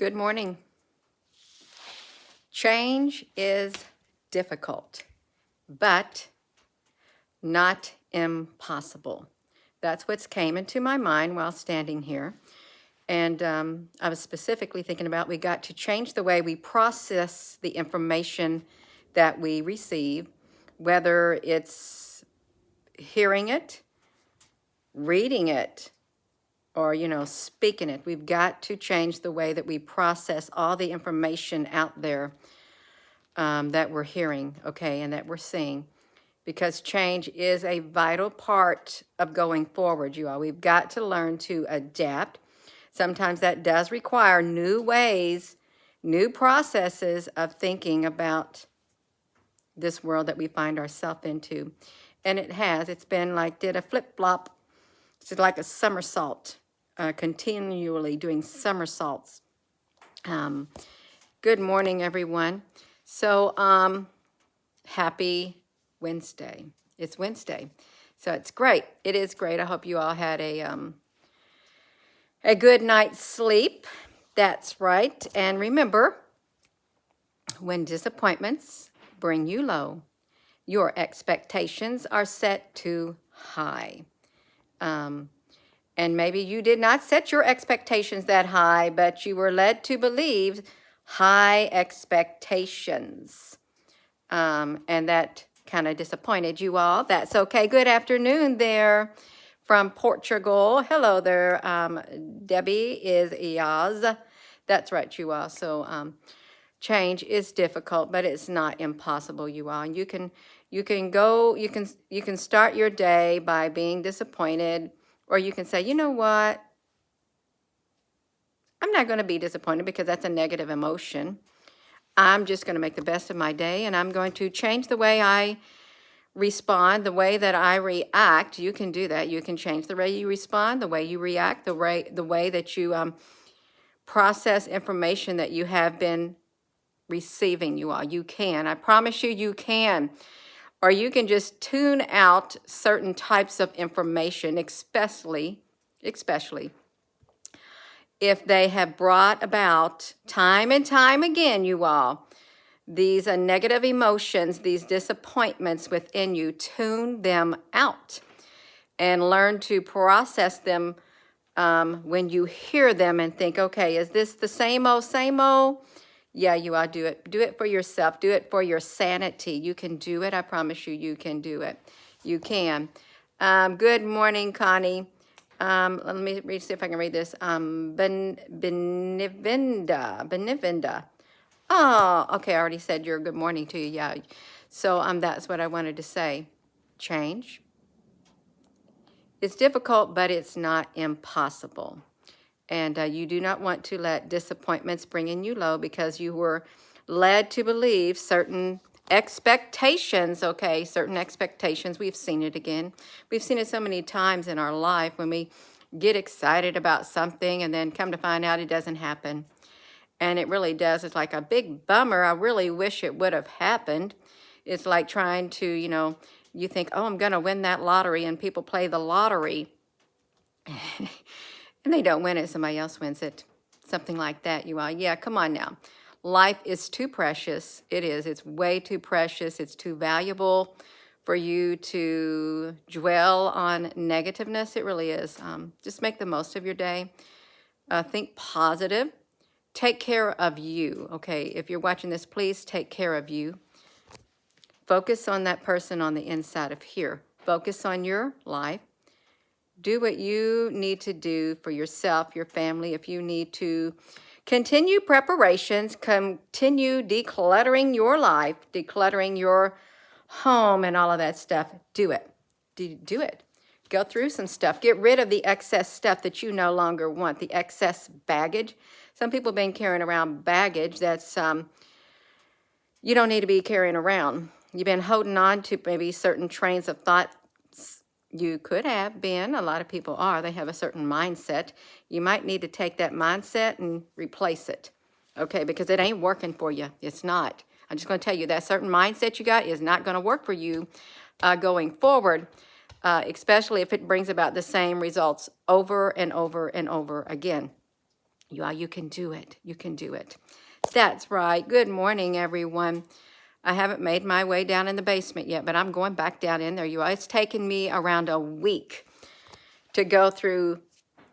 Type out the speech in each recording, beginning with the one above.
Good morning. Change is difficult, but not impossible. That's what's came into my mind while standing here. And I was specifically thinking about we got to change the way we process the information that we receive, whether it's hearing it, reading it, or, speaking it. We've got to change the way that we process all the information out there that we're hearing, okay, and that we're seeing, because change is a vital part of going forward, you all. We've got to learn to adapt. Sometimes that does require new ways, new processes of thinking about this world that we find ourselves into. And it has. It's been like, did a flip-flop. It's like a somersault, continually doing somersaults. Good morning, everyone. So, happy Wednesday. It's Wednesday. So it's great. It is great. I hope you all had a good night's sleep. That's right. And remember, when disappointments bring you low, your expectations are set too high. And maybe you did not set your expectations that high, but you were led to believe high expectations. And that kind of disappointed you all. That's okay. Good afternoon there from Portugal. Hello there. Debbie is Iaz. That's right, you all. So change is difficult, but it's not impossible, you all. And you can start your day by being disappointed, or you can say, you know what? I'm not going to be disappointed because that's a negative emotion. I'm just going to make the best of my day, and I'm going to change the way I respond, the way that I react. You can do that. You can change the way you respond, the way you react, the way that you process information that you have been receiving, you all. You can. I promise you, you can. Or you can just tune out certain types of information, especially if they have brought about time and time again, you all, these negative emotions, these disappointments within you. Tune them out and learn to process them when you hear them and think, okay, is this the same old, same old? Yeah, you all. Do it. Do it for yourself. Do it for your sanity. You can do it. I promise you, you can do it. You can. Good morning, Connie. Let me see if I can read this. Benevinda. Oh, okay. I already said your good morning to you. Yeah. So that's what I wanted to say. Change. It's difficult, but it's not impossible. And you do not want to let disappointments bring in you low because you were led to believe certain expectations, okay, certain expectations. We've seen it again. We've seen it so many times in our life when we get excited about something and then come to find out it doesn't happen. And it really does. It's like a big bummer. I really wish it would have happened. It's like trying to, you think, oh, I'm going to win that lottery, and people play the lottery. And they don't win it, somebody else wins it. Something like that, you all. Yeah, come on now. Life is too precious. It is. It's way too precious. It's too valuable for you to dwell on negativeness. It really is. Just make the most of your day. Think positive. Take care of you, okay? If you're watching this, please take care of you. Focus on that person on the inside of here. Focus on your life. Do what you need to do for yourself, your family. If you need to continue preparations, continue decluttering your life, decluttering your home and all of that stuff, do it. Do it. Go through some stuff. Get rid of the excess stuff that you no longer want, the excess baggage. Some people have been carrying around baggage that's you don't need to be carrying around. You've been holding on to maybe certain trains of thought. You could have been. A lot of people are. They have a certain mindset. You might need to take that mindset and replace it, okay, because it ain't working for you. It's not. I'm just going to tell you that certain mindset you got is not going to work for you going forward, especially if it brings about the same results over and over and over again. You all, you can do it. You can do it. That's right. Good morning, everyone. I haven't made my way down in the basement yet, but I'm going back down in there. You all, it's taken me around a week to go through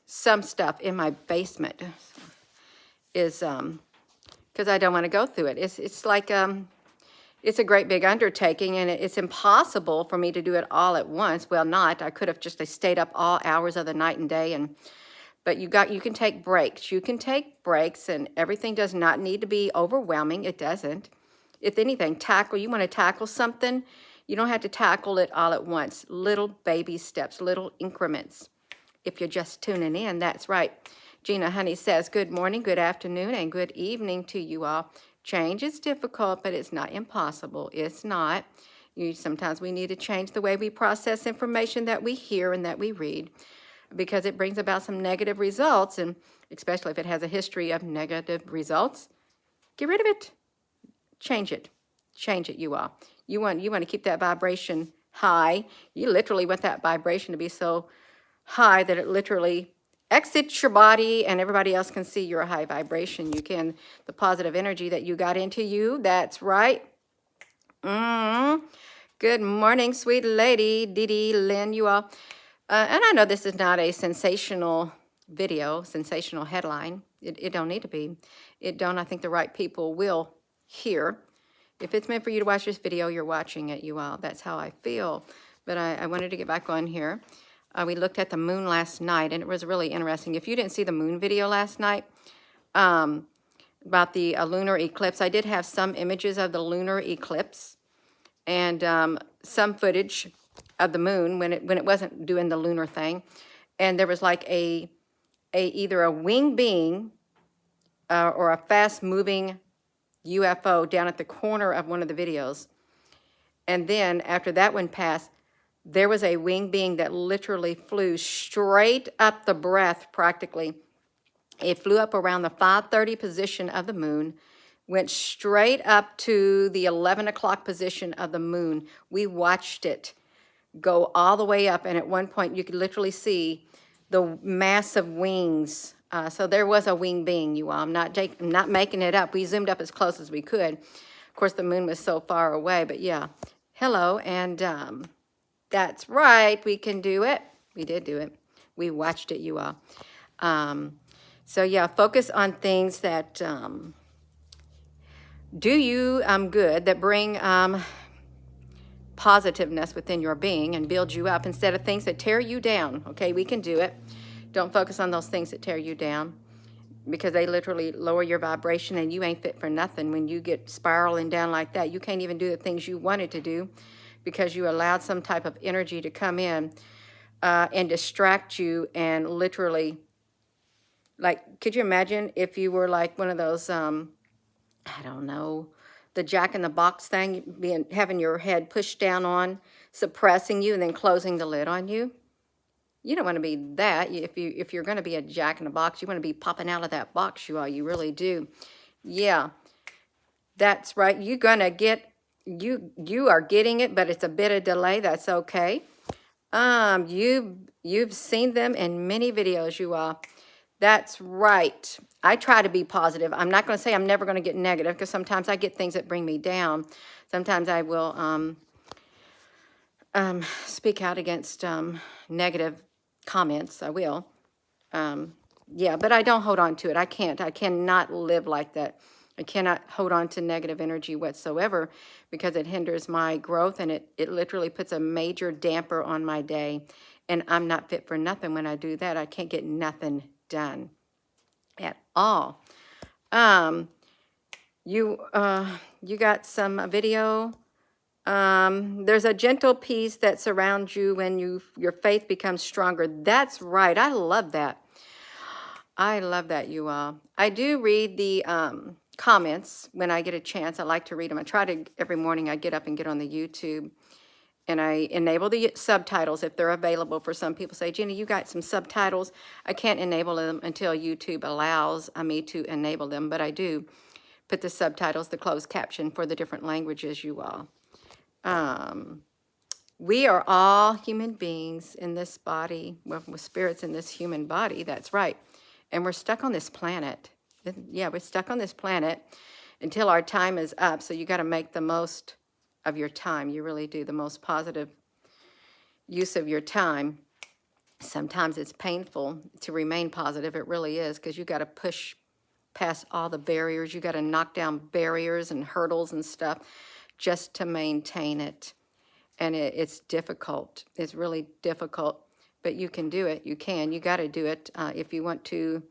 some stuff in my basement. Is because I don't want to go through it. It's like it's a great big undertaking, and it's impossible for me to do it all at once. Well, not. I could have just stayed up all hours of the night and day, but you can take breaks. You can take breaks, and everything does not need to be overwhelming. It doesn't. If anything, you want to tackle something, you don't have to tackle it all at once. Little baby steps, little increments. If you're just tuning in, that's right. Gina Honey says, good morning, good afternoon, and good evening to you all. Change is difficult, but it's not impossible. It's not. Sometimes we need to change the way we process information that we hear and that we read, because it brings about some negative results, and especially if it has a history of negative results, get rid of it. Change it. Change it, you all. You want to keep that vibration high. You literally want that vibration to be so high that it literally exits your body and everybody else can see your high vibration. The positive energy that you got into you. That's right. Good morning, sweet lady, Didi, Lynn, you all. And I know this is not a sensational video, sensational headline. It don't need to be. I think the right people will hear. If it's meant for you to watch this video, you're watching it, you all. That's how I feel. But I wanted to get back on here. We looked at the moon last night, and it was really interesting. If you didn't see the moon video last night about the lunar eclipse, I did have some images of the lunar eclipse and some footage of the moon when it wasn't doing the lunar thing. And there was like either a winged being or a fast-moving UFO down at the corner of one of the videos. And then after that one passed, there was a winged being that literally flew straight up the breath practically. It flew up around the 5:30 position of the moon, went straight up to the 11 o'clock position of the moon. We watched it go all the way up, and at one point you could literally see the massive wings. So there was a winged being, you all. I'm not making it up. We zoomed up as close as we could. Of course, the moon was so far away, but yeah. Hello, and that's right. We can do it. We did do it. We watched it, you all. So yeah, focus on things that do you good, that bring positiveness within your being and build you up, instead of things that tear you down. Okay, we can do it. Don't focus on those things that tear you down, because they literally lower your vibration, and you ain't fit for nothing. When you get spiraling down like that, you can't even do the things you wanted to do because you allowed some type of energy to come in and distract you, and literally, like, could you imagine if you were like one of those, I don't know, the Jack-in-the-Box thing, having your head pushed down on, suppressing you, and then closing the lid on you? You don't want to be that. If you're going to be a Jack-in-the-Box, you want to be popping out of that box, you all. You really do. Yeah, that's right. You're going to get, you are getting it, but it's a bit of delay. That's okay. You've seen them in many videos, you all. That's right. I try to be positive. I'm not going to say I'm never going to get negative, because sometimes I get things that bring me down. Sometimes I will speak out against negative comments. I will. Yeah, but I don't hold on to it. I can't. I cannot live like that. I cannot hold on to negative energy whatsoever, because it hinders my growth, and it literally puts a major damper on my day. And I'm not fit for nothing when I do that. I can't get nothing done at all. You got some video. There's a gentle peace that surrounds you when your faith becomes stronger. That's right. I love that. I love that, you all. I do read the comments when I get a chance. I like to read them. I try to every morning. I get up and get on the YouTube, and I enable the subtitles if they're available. For some people say, Jenny, you got some subtitles. I can't enable them until YouTube allows me to enable them, but I do put the subtitles, the closed caption for the different languages, you all. We are all human beings in this body, with spirits in this human body. That's right. And we're stuck on this planet. Yeah, we're stuck on this planet until our time is up. So you got to make the most of your time. You really do, the most positive use of your time. Sometimes it's painful to remain positive. It really is, because you got to push past all the barriers. You got to knock down barriers and hurdles and stuff just to maintain it. And it's difficult. It's really difficult, but you can do it. You can. You got to do it if you want to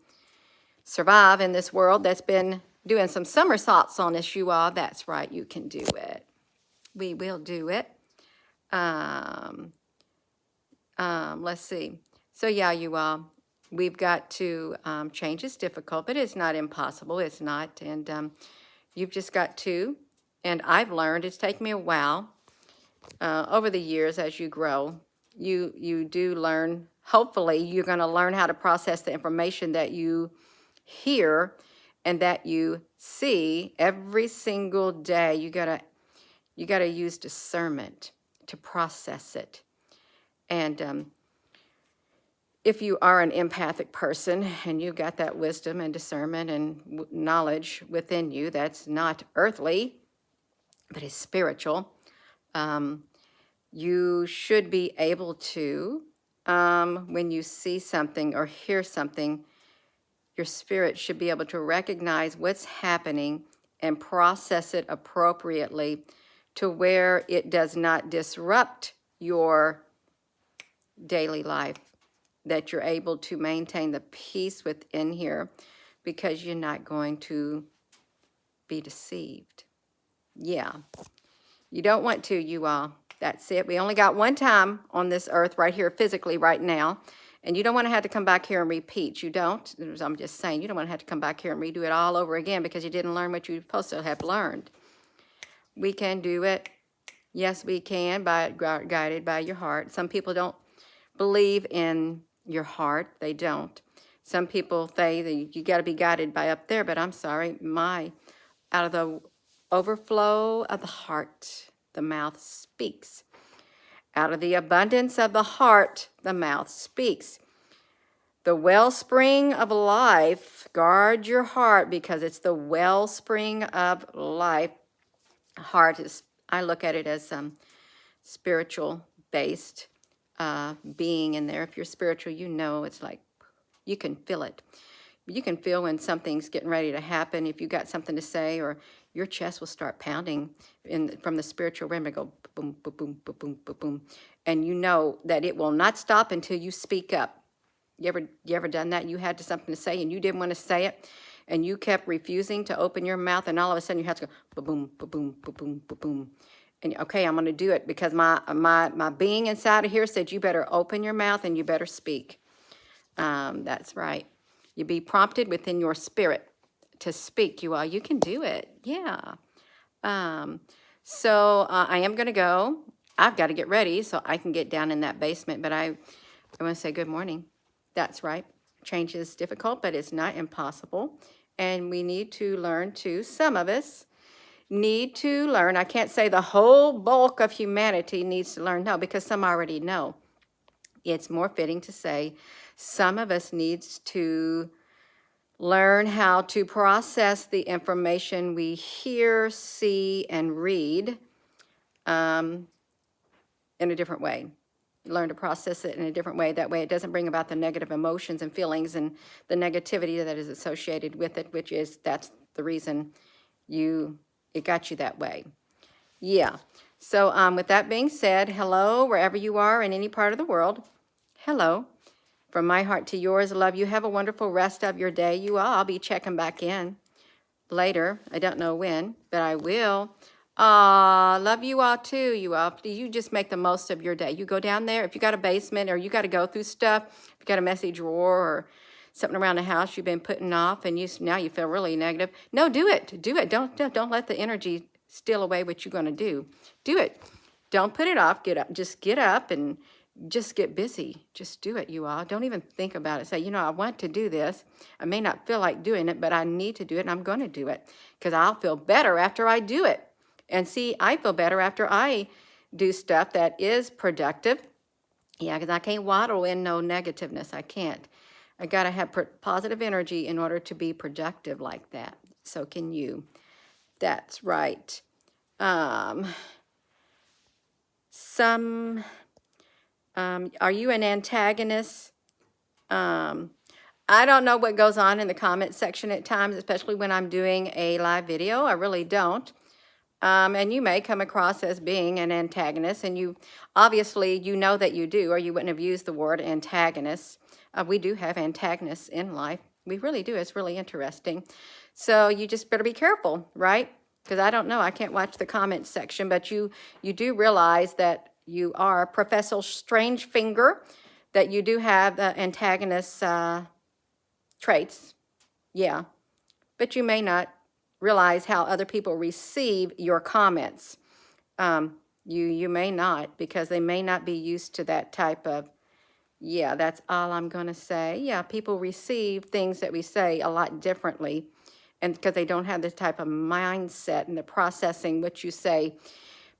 survive in this world that's been doing some somersaults on us, you all. That's right. You can do it. We will do it. Let's see. So yeah, you all, we've got to, change is difficult, but it's not impossible. It's not. And you've just got to, and I've learned, it's taken me a while, over the years as you grow, you do learn, hopefully you're going to learn how to process the information that you hear and that you see every single day. You gotta use discernment to process it. And if you are an empathic person and you've got that wisdom and discernment and knowledge within you that's not earthly, but is spiritual, you should be able to, when you see something or hear something, your spirit should be able to recognize what's happening and process it appropriately to where it does not disrupt your daily life, that you're able to maintain the peace within here because you're not going to be deceived. Yeah, you don't want to, you all. That's it. We only got one time on this earth right here physically right now. And you don't want to have to come back here and repeat. You don't. I'm just saying, you don't want to have to come back here and redo it all over again because you didn't learn what you're supposed to have learned. We can do it. Yes, we can, guided by your heart. Some people don't believe in your heart. They don't. Some people say that you got to be guided by up there, but I'm sorry, out of the overflow of the heart, the mouth speaks. Out of the abundance of the heart, the mouth speaks. The wellspring of life, guard your heart because it's the wellspring of life. Heart is, I look at it as spiritual based being in there. If you're spiritual, you know it's like you can feel it. You can feel when something's getting ready to happen. If you got something to say, or your chest will start pounding from the spiritual realm. It go boom, boom, boom, boom, boom, boom, boom, and you know that it will not stop until you speak up. You ever done that? You had something to say and you didn't want to say it, and you kept refusing to open your mouth, and all of a sudden you have to go boom, boom, boom, boom, boom, boom. And okay, I'm going to do it because my being inside of here said you better open your mouth and you better speak. That's right. You be prompted within your spirit to speak. You can do it. Yeah. So I am going to go. I've got to get ready so I can get down in that basement. But I want to say good morning. That's right. Change is difficult, but it's not impossible. And we need to learn to, some of us need to learn. I can't say the whole bulk of humanity needs to learn. No, because some already know. It's more fitting to say some of us needs to learn how to process the information we hear, see, and read in a different way. Learn to process it in a different way. That way it doesn't bring about the negative emotions and feelings and the negativity that is associated with it, that's the reason it got you that way. Yeah. So with that being said, hello, wherever you are in any part of the world. Hello. From my heart to yours, love you. Have a wonderful rest of your day. You all, I'll be checking back in later. I don't know when, but I will. Love you all too, you all. You just make the most of your day. You go down there. If you got a basement or you got to go through stuff, if you got a messy drawer or something around the house you've been putting off and now you feel really negative. No, do it. Do it. Don't let the energy steal away what you're going to do. Do it. Don't put it off. Get up. Just get up and just get busy. Just do it, you all. Don't even think about it. Say, I want to do this. I may not feel like doing it, but I need to do it, and I'm going to do it because I'll feel better after I do it. And see, I feel better after I do stuff that is productive. Yeah, because I can't waddle in no negativeness. I can't. I got to have positive energy in order to be productive like that. So can you. That's right. Um, are you an antagonist? I don't know what goes on in the comment section at times, especially when I'm doing a live video. I really don't. And you may come across as being an antagonist, and you obviously you know that you do, or you wouldn't have used the word antagonist. We do have antagonists in life. We really do. It's really interesting. So you just better be careful, right? Because I don't know. I can't watch the comment section, but you do realize that you are Professor Strangefinger, that you do have the antagonist traits. Yeah. But you may not realize how other people receive your comments. You may not, because they may not be used to that type of, yeah, that's all I'm going to say. Yeah, people receive things that we say a lot differently, and because they don't have this type of mindset and the processing what you say,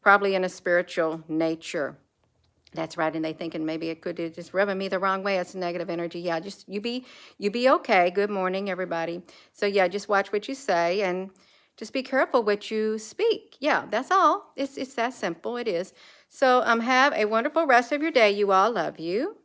probably in a spiritual nature. That's right, and they thinking maybe it could just rubbing me the wrong way. It's negative energy. Yeah, just you be okay. Good morning, everybody. So yeah, just watch what you say and just be careful what you speak. Yeah, that's all. It's that simple. It is. So have a wonderful rest of your day. You all, love you.